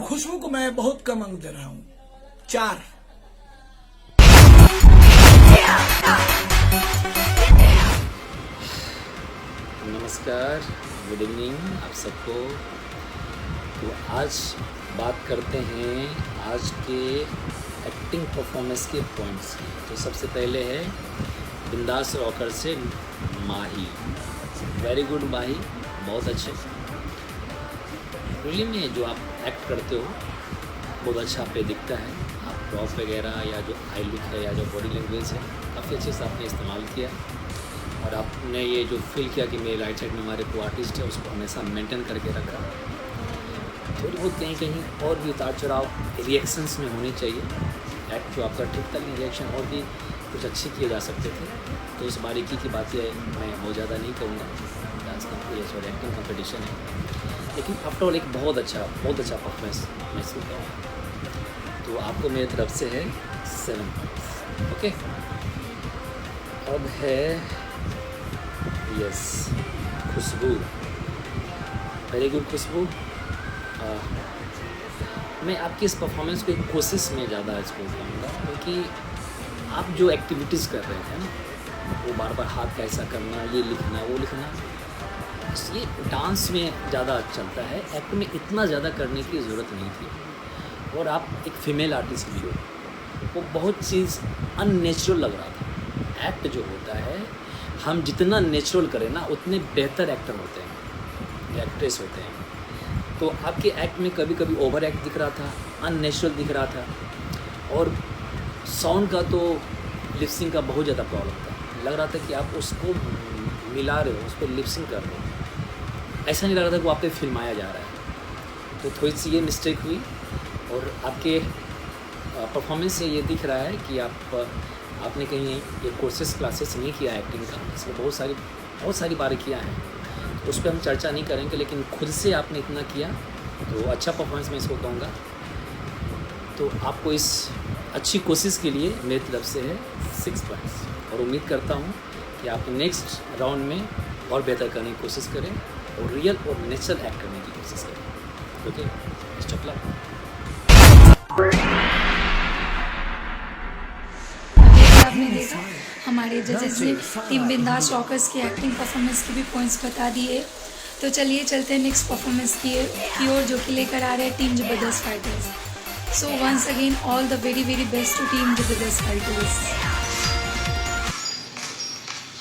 खुशबू को मैं बहुत कम अंक दे रहा हूं, 4। नमस्कार, गुड इवनिंग आप सबको। तो आज बात करते हैं आज के एक्टिंग परफॉर्मेंस के पॉइंट्स की। तो सबसे पहले है बिंदास रॉकर से माही। वेरी गुड माही, बहुत अच्छे। फिल्म में जो आप एक्ट करते हो बहुत अच्छा पे दिखता है। आप ड्रॉप वगैरह या जो आई लुक है या जो बॉडी लैंग्वेज है काफ़ी अच्छे से आपने इस्तेमाल किया। और आपने ये जो फील किया कि मेरे राइट साइड में हमारे को आर्टिस्ट है उसको हमेशा मेंटेन करके रखा। थोड़ी बहुत कहीं कहीं और भी उतार चढ़ाव रिएक्शंस में होने चाहिए। एक्ट जो आपका ठीक था, रिएक्शन और भी कुछ अच्छे किए जा सकते थे। तो उस बारीकी की बातें मैं बहुत ज़्यादा नहीं करूँगा। डांस कंपटीशन एक्टिंग कंपटीशन है, लेकिन आफ्टर ऑल एक बहुत अच्छा परफॉर्मेंस महसूस हुआ। तो आपको मेरी तरफ से है 7 पॉइंट्स। ओके, अब है यस खुशबू। वेरी गुड खुशबू। मैं आपकी इस परफॉर्मेंस को एक कोशिश में ज़्यादा इसको कहूँगा, क्योंकि आप जो एक्टिविटीज़ कर रहे थे ना, वो बार बार हाथ का ऐसा करना, ये लिखना, वो लिखना, ये डांस में ज़्यादा चलता है। एक्ट में इतना ज़्यादा करने की ज़रूरत नहीं थी। और आप एक फीमेल आर्टिस्ट भी हो, वो बहुत चीज़ अननेचुरल लग रहा था। एक्ट जो होता है, हम जितना नेचुरल करें ना, उतने बेहतर एक्टर होते हैं, एक्ट्रेस होते हैं। तो आपके एक्ट में कभी कभी ओवर एक्ट दिख रहा था, अननेचुरल दिख रहा था, और साउंड का तो लिपसिंग का बहुत ज़्यादा प्रॉब्लम था। लग रहा था कि आप उसको मिला रहे हो, उस पर लिपसिंग कर रहे हो, ऐसा नहीं लग रहा था कि वो आप पे फिल्माया जा रहा है। तो थोड़ी सी ये मिस्टेक हुई, और आपके परफॉर्मेंस से ये दिख रहा है कि आपने कहीं ये कोर्सेस क्लासेस नहीं किया एक्टिंग का। इसमें बहुत सारी बारीकियाँ हैं, उस पर हम चर्चा नहीं करेंगे, लेकिन खुद से आपने इतना किया तो अच्छा परफॉर्मेंस मैं इसको कहूँगा। तो आपको इस अच्छी कोशिश के लिए मेरी तरफ से है 6 पॉइंट्स, और उम्मीद करता हूँ कि आप नेक्स्ट राउंड में और बेहतर करने की कोशिश करें और रियल और नेचुरल एक्ट करने की कोशिश करें। Okay, best of luck. आपने देखा हमारे जजेस ने टीम बिंदास रॉकर्स की एक्टिंग परफॉर्मेंस के भी पॉइंट्स बता दिए। तो चलिए चलते हैं नेक्स्ट परफॉर्मेंस की ओर, जो कि लेकर आ रहे हैं टीम जबरदस्त fighters. So once again all the very best to team जबरदस्त फाइटर्स।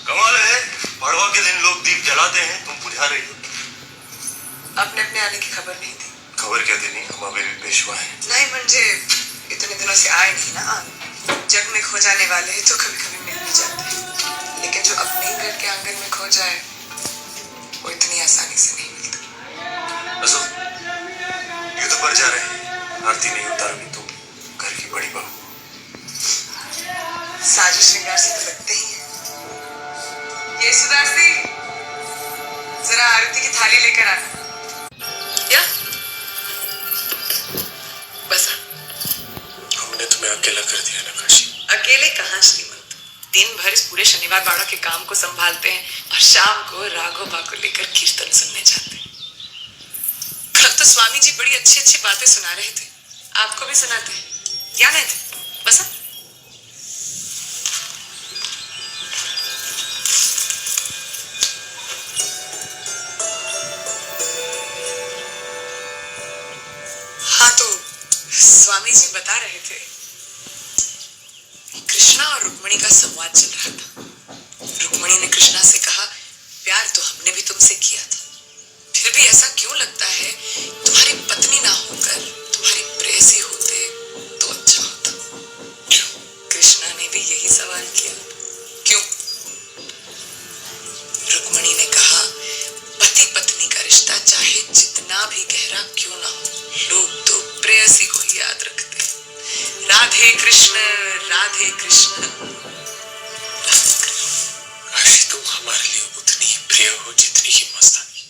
कमाल है, पड़वा के दिन लोग दीप जलाते हैं, तुम बुझा रही हो। अपने आने की खबर नहीं थी। खबर क्या देनी, हम अभी भी पेशवा हैं। नहीं, मुझे इतने दिनों से आए नहीं ना। जग में खो जाने वाले हैं तो कभी कभी मिल भी जाते हैं, लेकिन जो अपने ही घर के आंगन में खो जाए वो इतनी आसानी से नहीं मिलता। असो, ये तो पर जा रहे हैं, आरती नहीं उतारोगी तुम, घर की बड़ी बहू। साज श्रृंगार से तो लगते ही हैं। ये सुदासी, जरा आरती की थाली लेकर आना। या बस हमने तुम्हें अकेला कर दिया ना काशी। अकेले कहाँ श्रीमंत, दिन भर इस पूरे शनिवार बाड़ा के काम को संभालते हैं और शाम को राघोबा को लेकर कीर्तन सुनने जाते हैं। कल तो स्वामी जी बड़ी अच्छी बातें सुना रहे थे, आपको भी सुनाते हैं या नहीं थे? बस हाँ, तो स्वामी जी बता रहे थे कृष्णा और रुक्मणी का संवाद चल रहा था। रुक्मणी ने कृष्णा से कहा, प्यार तो हमने भी तुमसे किया था, फिर भी ऐसा क्यों लगता है तुम्हारी पत्नी ना होकर तुम्हारी प्रेयसी होते तो अच्छा होता। क्यों? कृष्णा ने भी यही सवाल किया, क्यों? रुक्मणी ने कहा, पति पत्नी का रिश्ता चाहे जितना भी गहरा क्यों ना हो, लोग तो प्रेयसी को ही याद रखते। राधे कृष्ण राधे कृष्ण। काशी, तुम हमारे लिए उतनी ही प्रिय हो जितनी ही मस्तानी।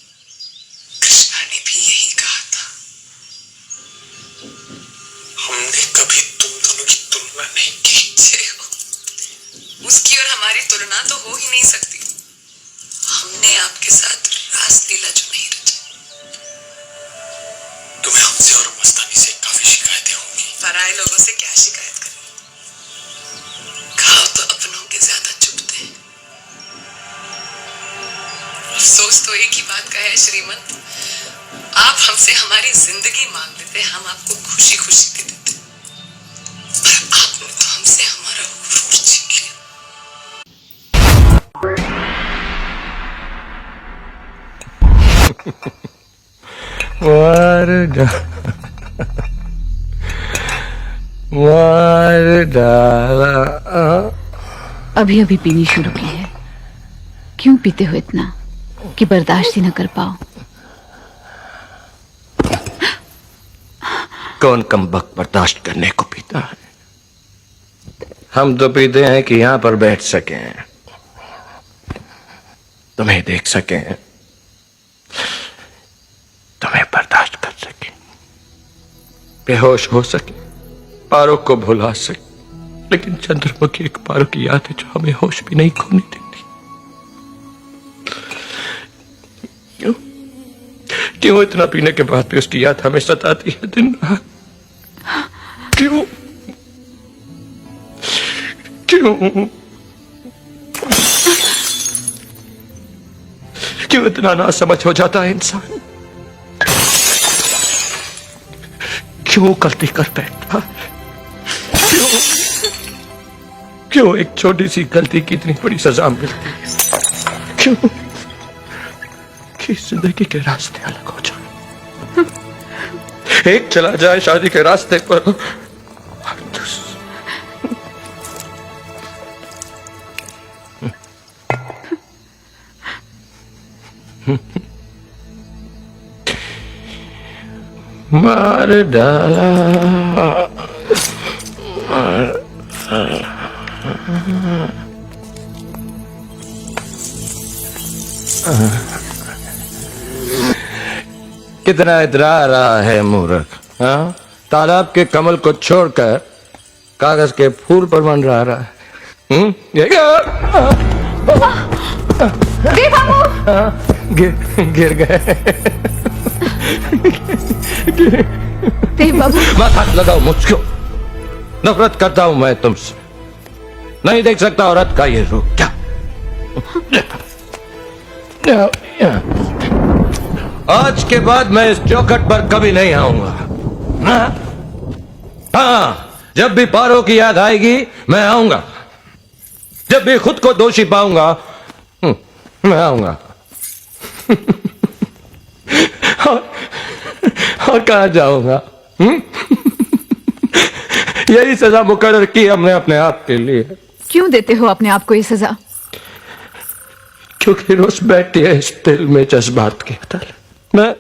कृष्णा ने भी यही कहा था। हमने कभी तुम दोनों की तुलना नहीं की। उसकी और हमारी तुलना तो हो ही नहीं सकती। हमने आपके साथ रासलीला जो नहीं रचा। तुम्हें हमसे और मस्तानी से काफी शिकायतें होंगी। पराए लोगों से क्या शिकायत करें, घाव तो अपनों के ज्यादा चुभते हैं। अफसोस तो एक ही बात का है श्रीमंत, आप हमसे हमारी जिंदगी मांग लेते, हम आपको खुशी खुशी दे देते, पर आपने तो हमसे हमारा गुरूर छीन लिया। अभी अभी पीनी शुरू की है, क्यों पीते हो इतना कि बर्दाश्त ही न कर पाओ? कौन कमबख्त बर्दाश्त करने को पीता है? हम तो पीते हैं कि यहाँ पर बैठ सकें, तुम्हें देख सके, तुम्हें बर्दाश्त कर सके, बेहोश हो सके, पारो को भुला सके, लेकिन चंद्रमुखी एक पारो की याद है जो हमें होश भी नहीं खोने देती। क्यों क्यों इतना पीने के बाद भी उसकी याद हमें सताती है दिन रात? क्यों क्यों क्यों इतना ना समझ हो जाता है इंसान? क्यों गलती कर बैठता? क्यों एक छोटी सी गलती की इतनी बड़ी सजा मिलती है? क्यों कि जिंदगी के रास्ते अलग हो जाए, एक चला जाए शादी के रास्ते पर, मार डाला मार कितना इतरा रहा है मूर्ख, हाँ? तालाब के कमल को छोड़कर कागज के फूल पर बन रहा है। ये गिर गए। मत हाथ लगाओ मुझको, नफरत करता हूं मैं तुमसे। नहीं देख सकता औरत का ये रूप क्या? आज के बाद मैं इस चौखट पर कभी नहीं आऊंगा। हाँ, जब भी पारो की याद आएगी मैं आऊंगा, जब भी खुद को दोषी पाऊंगा मैं आऊंगा। और कहां जाऊंगा? यही सजा मुकर्रर की हमने अपने आप के लिए। क्यों देते हो अपने आप को ये सजा? क्योंकि रोज बैठती है इस दिल में जज्बात की अदल। मैं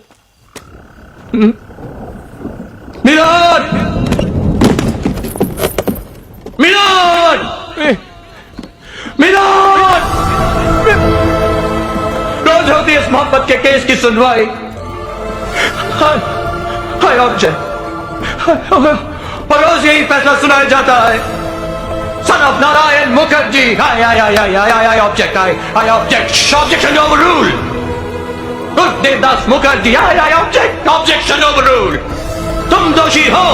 मिलान मिलान मिलान रोज होती है इस मोहब्बत के केस की सुनवाई। हाय ऑब्जेक्ट, और रोज यही फैसला सुनाया जाता है, son of Narayan Mukherjee. I object, I object, objection overruled. Devdas Mukherjee, I object, objection overruled. तुम दोषी हो,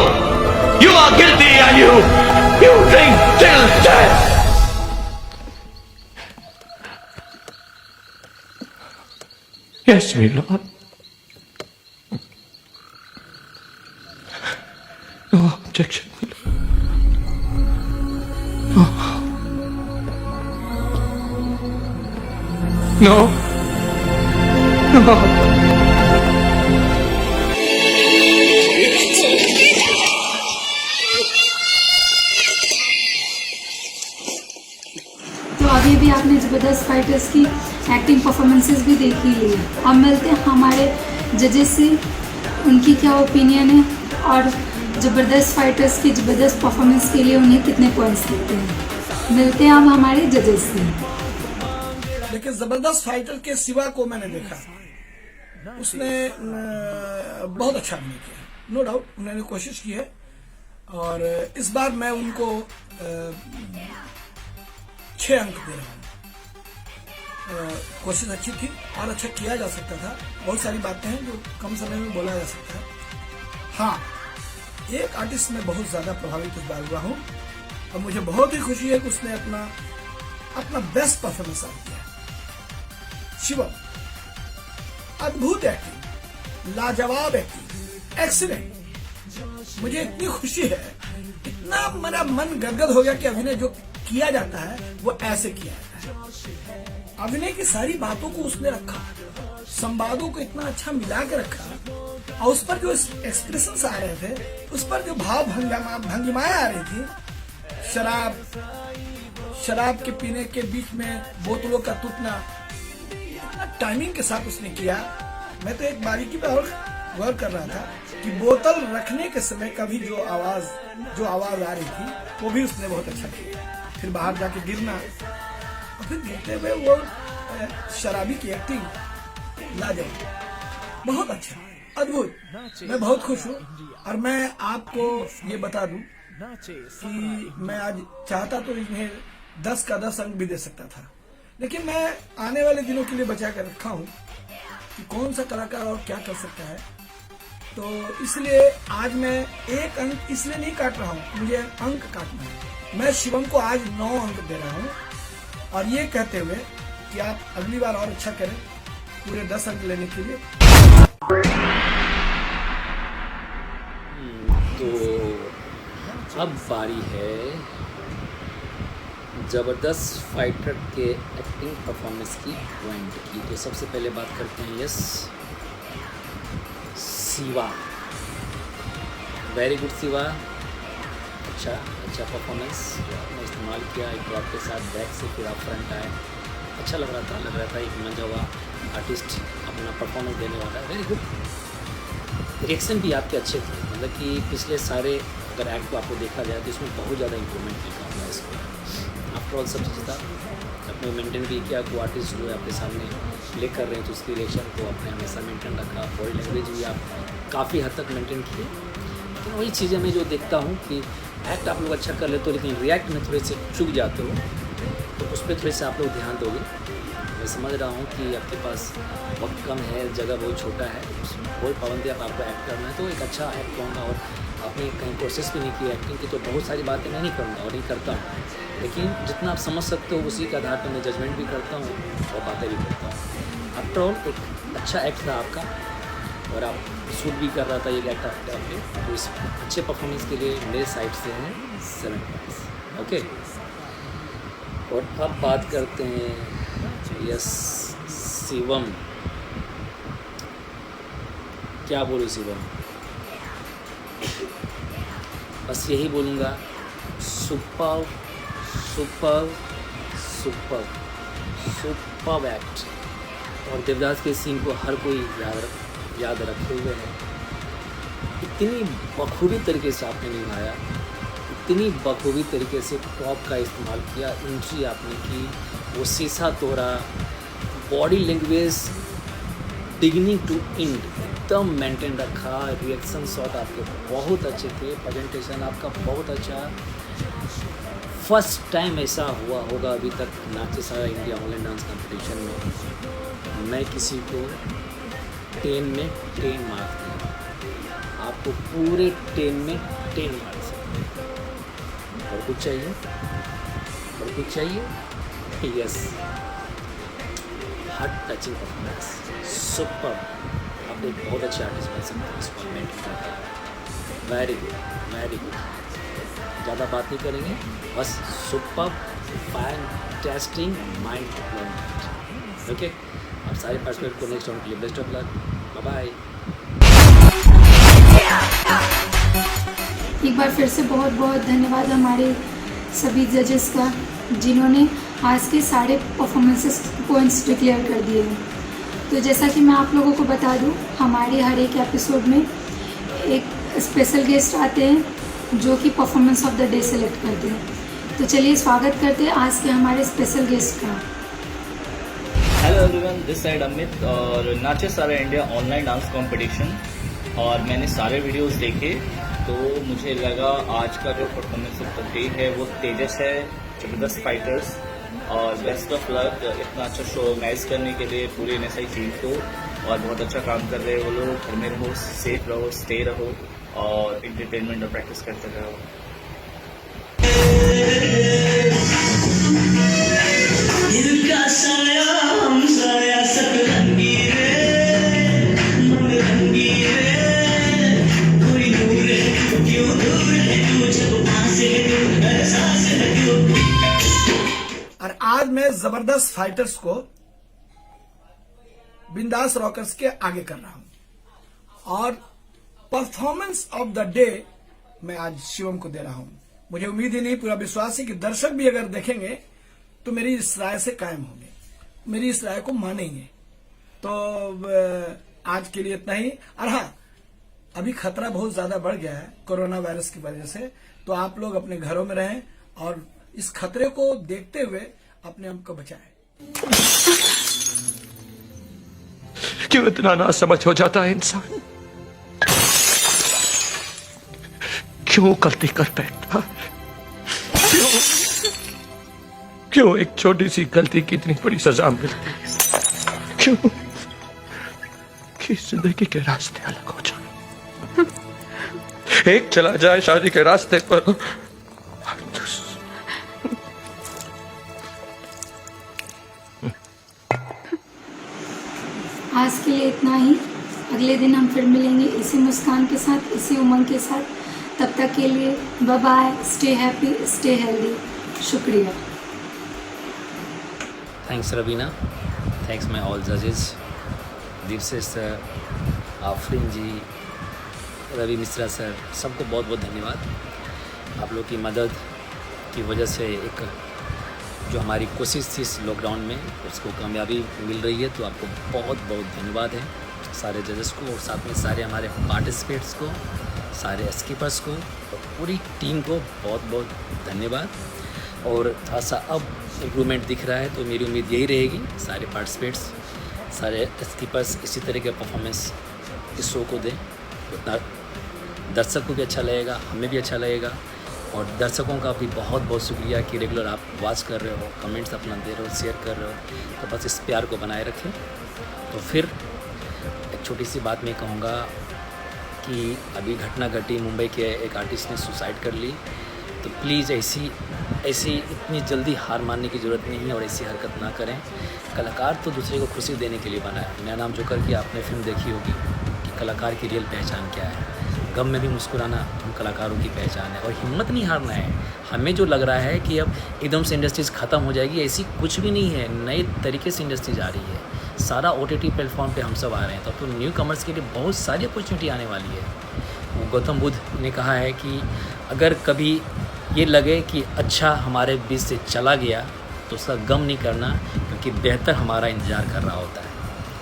you are guilty and you drink till death. Yes, my lord. No objection. No. No. तो अभी आपने जबरदस्त फाइटर्स की एक्टिंग परफॉर्मेंसेस भी देख ही ली है। अब मिलते हैं हमारे जजेस से, उनकी क्या ओपिनियन है और जबरदस्त फाइटर्स की जबरदस्त परफॉर्मेंस के लिए उन्हें कितने पॉइंट्स देते हैं। मिलते हैं अब हमारे जजेस से। लेकिन जबरदस्त फाइटर के सिवा को मैंने देखा, उसने बहुत अच्छा अभिनय किया, नो डाउट उन्होंने कोशिश की है, और इस बार मैं उनको 6 अंक दे रहा हूँ। कोशिश अच्छी थी और अच्छा किया जा सकता था। बहुत सारी बातें हैं जो कम समय में बोला जा सकता है। हाँ, एक आर्टिस्ट में बहुत ज्यादा प्रभावित इस बार हुआ हूँ और मुझे बहुत ही खुशी है कि उसने अपना बेस्ट परफॉर्मेंस किया। शिवम, अद्भुत एक्टिंग, लाजवाब एक्टिंग, एक्सीलेंट। मुझे इतनी खुशी है, इतना मेरा मन गदगद हो गया कि अभिनय जो किया जाता है वो ऐसे किया जाता है। अभिनय की सारी बातों को उसने रखा, संवादों को इतना अच्छा मिला के रखा, और उस पर जो एक्सप्रेशंस आ रहे थे, उस पर जो भाव भंगिमाएं आ रही थी, शराब के पीने के बीच में बोतलों का टूटना, टाइमिंग के साथ उसने किया। मैं तो एक बारीकी पे और गौर कर रहा था कि बोतल रखने के समय कभी जो आवाज आ रही थी वो भी उसने बहुत अच्छा किया। फिर बाहर जाके गिरना और फिर गिरते हुए वो शराबी की एक्टिंग लाजवाब, बहुत अच्छा, अद्भुत। मैं बहुत खुश हूँ और मैं आपको ये बता दूं कि मैं आज चाहता तो इन्हें 10 का 10 अंक भी दे सकता था, लेकिन मैं आने वाले दिनों के लिए बचा कर रखा हूँ कि कौन सा कलाकार और क्या कर सकता है। तो इसलिए आज मैं 1 अंक इसलिए नहीं काट रहा हूँ, मुझे अंक काटना है। मैं शिवम को आज 9 अंक दे रहा हूँ और ये कहते हुए कि आप अगली बार और अच्छा करें पूरे 10 अंक लेने के लिए। तो अब बारी है जबरदस्त फाइटर के एक्टिंग परफॉर्मेंस की पॉइंट की। तो सबसे पहले बात करते हैं yes Shiva, very good Shiva, अच्छा परफॉर्मेंस आपने इस्तेमाल किया। एक ड्रॉप के साथ बैक से फिर आप फ्रंट आए, अच्छा लग रहा था एक मंजा हुआ आर्टिस्ट अपना परफॉर्मेंस देने वाला है, वेरी गुड। रिएक्शन भी आपके अच्छे थे, मतलब कि पिछले सारे अगर एक्ट को आपको देखा जाए तो इसमें बहुत ज़्यादा इंप्रूवमेंट देखा हुआ है इसको। आफ्टर ऑल सब चीज़ था, आपने मेंटेन भी किया को आर्टिस्ट जो है आपके सामने प्ले कर रहे हैं तो उसकी रिएक्शन को आपने हमेशा मेंटेन रखा। बॉडी लैंग्वेज भी आप काफ़ी हद तक मेंटेन किए। लेकिन वही चीज़ें मैं जो देखता हूँ कि एक्ट आप लोग अच्छा कर लेते हो लेकिन रिएक्ट में थोड़े से चूक जाते हो, तो उस पर थोड़े से आप लोग ध्यान दोगे। मैं समझ रहा हूँ कि आपके पास वक्त कम है, जगह बहुत छोटा है, बहुत पाबंदी आपको एक्ट करना है, तो एक अच्छा एक्ट कहूँगा। और आपने कहीं कोशिश भी नहीं की एक्टिंग की, तो बहुत सारी बातें मैं नहीं करूँगा और नहीं करता हूँ, लेकिन जितना आप समझ सकते हो उसी के आधार पर मैं जजमेंट भी करता हूँ और बातें भी करता हूँ। आफ्टर ऑल एक अच्छा एक्ट था आपका और आप शूट भी कर रहा था ये एक्ट आपके, तो इस अच्छे परफॉर्मेंस के लिए मेरे साइड से हैं 7 पॉइंट्स। ओके, और अब बात करते हैं यस शिवम। क्या बोलूँ शिवम, बस यही बोलूँगा, super super super super act. और देवदास के सीन को हर कोई याद रखे हुए है। इतनी बखूबी तरीके से आपने निभाया, इतनी बखूबी तरीके से प्रॉप का इस्तेमाल किया, एंट्री आपने की, वो शीशा तोड़ा, body language beginning to end एकदम मेंटेन रखा, रिएक्शन शॉट आपके बहुत अच्छे थे, प्रेजेंटेशन आपका बहुत अच्छा। फर्स्ट टाइम ऐसा हुआ होगा अभी तक नाचे सारा इंडिया ऑनलाइन डांस कंपटीशन में मैं किसी को 10 में 10 मार्क्स दूँ, आपको पूरे 10 में 10 मार्क्स। और कुछ चाहिए, और कुछ चाहिए, yes, heart touching performance, super. आप एक बहुत अच्छे आर्टिस्ट बन सकते हैं इसको मेंटेन करके। Very good, very good. ज़्यादा बात नहीं करेंगे, बस super fantastic mind blowing. Okay, आप सारे पार्टिसिपेंट को नेक्स्ट राउंड के लिए best of luck, bye bye. एक बार फिर से बहुत बहुत धन्यवाद हमारे सभी जजेस का, जिन्होंने आज के सारे परफॉर्मेंसेस पॉइंट्स डिक्लेयर कर दिए हैं। तो जैसा कि मैं आप लोगों को बता दूं, हमारे हर एक एपिसोड में एक स्पेशल गेस्ट आते हैं जो कि performance of the day select करते हैं। तो चलिए स्वागत करते हैं आज के हमारे स्पेशल गेस्ट का। Hello everyone, this side Amit और नाचे सारा इंडिया ऑनलाइन डांस कंपटीशन, और मैंने सारे वीडियोस देखे तो मुझे लगा आज का जो परफॉर्मेंस ऑफ द डे है वो तेजस है, जबरदस्त फाइटर्स, और बेस्ट ऑफ लक इतना अच्छा शो ऑर्गेनाइज करने के लिए पूरी NSI टीम को। और बहुत अच्छा काम कर रहे हैं वो लोग। घर में रहो, सेफ रहो, स्टे रहो और एंटरटेनमेंट और प्रैक्टिस करते रहो। और आज मैं जबरदस्त फाइटर्स को बिंदास रॉकर्स के आगे कर रहा हूं, और परफॉर्मेंस ऑफ द डे मैं आज शिवम को दे रहा हूं। मुझे उम्मीद ही नहीं, पूरा विश्वास है कि दर्शक भी अगर देखेंगे तो मेरी इस राय से कायम होंगे, मेरी इस राय को मानेंगे। तो आज के लिए इतना ही। और हाँ, अभी खतरा बहुत ज्यादा बढ़ गया है कोरोना वायरस की वजह से, तो आप लोग अपने घरों में रहें और इस खतरे को देखते हुए अपने आप को बचाएं। क्यों इतना नासमझ हो जाता है इंसान? क्यों गलती कर बैठता? क्यों एक छोटी सी गलती की इतनी बड़ी सजा मिलती है? क्यों कि जिंदगी के रास्ते अलग हो जाए। एक चला जाए शादी के रास्ते पर, आज के लिए इतना ही। अगले दिन हम फिर मिलेंगे इसी मुस्कान के साथ, इसी उमंग के साथ। तब तक के लिए bye bye, stay happy, stay healthy. शुक्रिया। Thanks Raveena, thanks my all जजेस, दीपसे सर, आफरीन जी, रवि मिश्रा सर, सबको बहुत बहुत धन्यवाद। आप लोग की मदद की वजह से एक जो हमारी कोशिश थी इस लॉकडाउन में उसको कामयाबी मिल रही है, तो आपको बहुत बहुत धन्यवाद है सारे जजेस को, और साथ में सारे हमारे पार्टिसिपेट्स को, सारे स्कीपर्स को, और पूरी टीम को बहुत बहुत धन्यवाद। और थोड़ा सा अब इम्प्रूवमेंट दिख रहा है, तो मेरी उम्मीद यही रहेगी सारे पार्टिसिपेट्स, सारे स्कीपर्स इसी तरह के परफॉर्मेंस इस शो को दें, उतना दर्शक को भी अच्छा लगेगा, हमें भी अच्छा लगेगा। और दर्शकों का भी बहुत बहुत शुक्रिया कि रेगुलर आप वॉच कर रहे हो, कमेंट्स अपना दे रहे हो, शेयर कर रहे हो, तो बस इस प्यार को बनाए रखें। तो फिर एक छोटी सी बात मैं कहूँगा कि अभी घटना घटी, मुंबई के एक आर्टिस्ट ने सुसाइड कर ली, तो प्लीज़ ऐसी इतनी जल्दी हार मानने की ज़रूरत नहीं है और ऐसी हरकत ना करें। कलाकार तो दूसरे को खुशी देने के लिए बना है। मेरा नाम जोकर की आपने फिल्म देखी होगी कि कलाकार की रियल पहचान क्या है। गम में भी मुस्कुराना हम कलाकारों की पहचान है, और हिम्मत नहीं हारना है। हमें जो लग रहा है कि अब एकदम से इंडस्ट्रीज़ ख़त्म हो जाएगी, ऐसी कुछ भी नहीं है। नए तरीके से इंडस्ट्रीज आ रही है, सारा OTT प्लेटफॉर्म पे हम सब आ रहे हैं, तो न्यू कमर्स के लिए बहुत सारी अपॉर्चुनिटी आने वाली है। गौतम बुद्ध ने कहा है कि अगर कभी ये लगे कि अच्छा हमारे बीच से चला गया तो उसका गम नहीं करना, क्योंकि बेहतर हमारा इंतज़ार कर रहा होता है।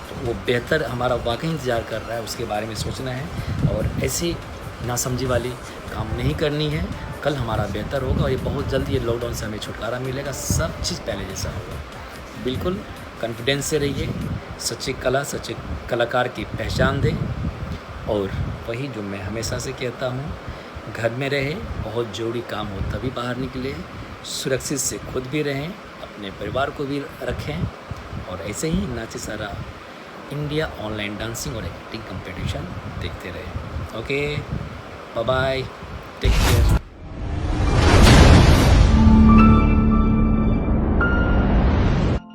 तो वो बेहतर हमारा वाकई इंतज़ार कर रहा है, उसके बारे में सोचना है और ऐसी नासमझी वाली काम नहीं करनी है। कल हमारा बेहतर होगा और ये बहुत जल्दी ये लॉकडाउन से हमें छुटकारा मिलेगा, सब चीज़ पहले जैसा होगा। बिल्कुल कॉन्फिडेंस से रहिए, सच्ची कला, सच्चे कलाकार की पहचान दें, और वही जो मैं हमेशा से कहता हूँ, घर में रहें, बहुत ज़रूरी काम हो तभी बाहर निकले, सुरक्षित से खुद भी रहें, अपने परिवार को भी रखें, और ऐसे ही नाचे सारा इंडिया ऑनलाइन डांसिंग और एक्टिंग कंपटीशन देखते रहें। Okay, bye bye, take care.